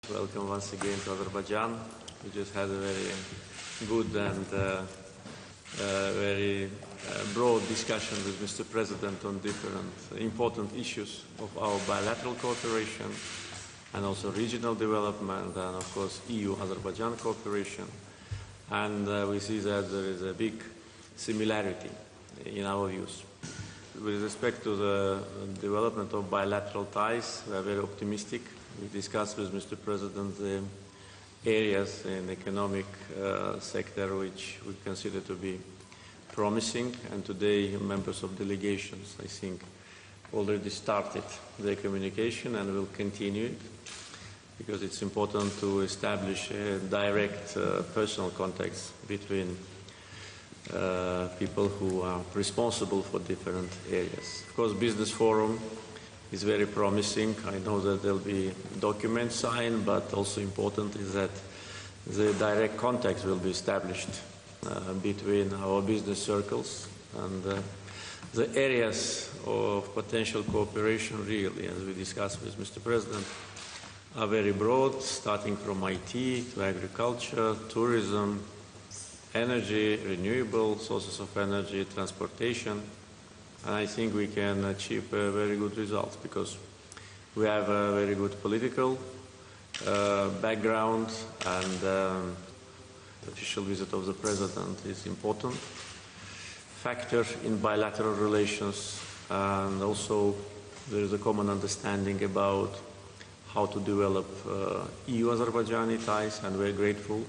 Welcome once again to Azerbaijan. We just had a very good and very broad discussion with Mr. President on different important issues of our bilateral cooperation and also regional development and, of course, EU-Azerbaijan cooperation. And we see that there is a big similarity in our views. With respect to the development of bilateral ties, we are very optimistic. We discussed with Mr. President the areas in the economic sector which we consider to be promising, and today members of delegations, I think, already started their communication and will continue it, because it's important to establish a direct personal contacts between people who are responsible for different areas. Of course, business forum is very promising. I know that there will be documents signed, but also important is that the direct contacts will be established between our business circles, and the areas of potential cooperation really, as we discussed with Mr. President, are very broad, starting from IT to agriculture, tourism, energy, renewable sources of energy, transportation. And I think we can achieve very good results because we have a very good political background, and the official visit of the President is important factor in bilateral relations, and also there is a common understanding about how to develop EU-Azerbaijani ties, and we're grateful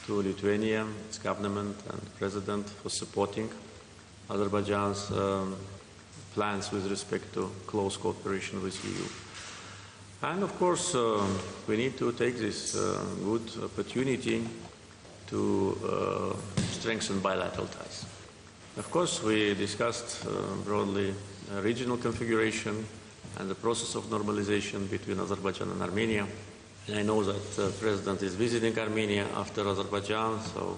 to Lithuania, its government and President for supporting Azerbaijan's plans with respect to close cooperation with EU. And of course, we need to take this good opportunity to strengthen bilateral ties. Of course, we discussed broadly regional configuration and the process of normalization between Azerbaijan and Armenia. And I know that the President is visiting Armenia after Azerbaijan, so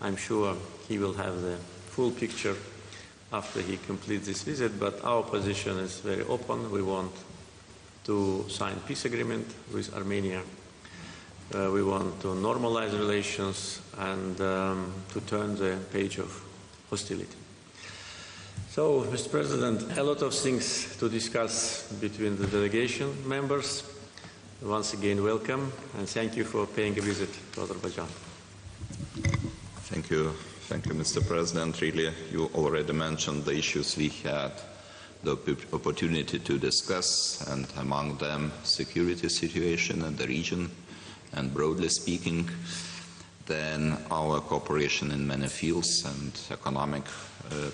I'm sure he will have the full picture after he completes this visit, but our position is very open. We want to sign peace agreement with Armenia. We want to normalize relations and to turn the page of hostility. So, Mr. President, a lot of things to discuss between the delegation members. Once again, welcome, and thank you for paying a visit to Azerbaijan. Thank you. Thank you, Mr. President. Really, you already mentioned the issues we had the opportunity to discuss, and among them, security situation in the region, and broadly speaking, then our cooperation in many fields, and economic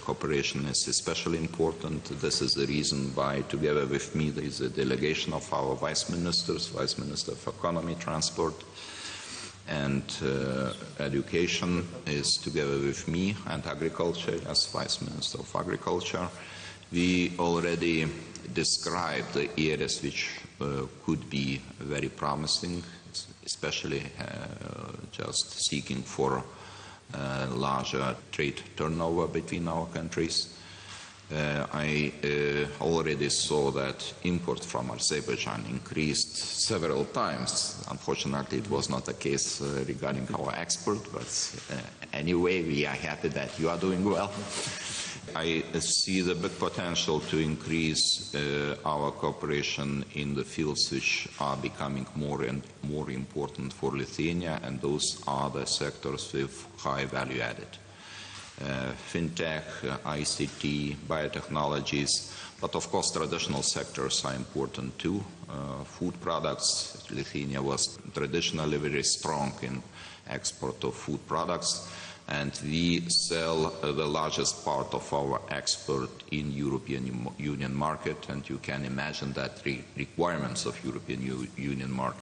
cooperation is especially important. This is the reason why, together with me, there is a delegation of our vice ministers, Vice Minister of Economy, Transport, and Education is together with me, and Agriculture as Vice Minister of Agriculture. We already described the areas which could be very promising, especially just seeking for larger trade turnover between our countries. I already saw that import from Azerbaijan increased several times. Unfortunately, it was not the case regarding our export, but anyway, we are happy that you are doing well. I see the big potential to increase our cooperation in the fields which are becoming more and more important for Lithuania, and those are the sectors with high value added. Fintech, ICT, biotechnologies, but of course traditional sectors are important too. Food products, Lithuania was traditionally very strong in export of food products, and we sell the largest part of our export in European Union market, and you can imagine that the requirements of European Union market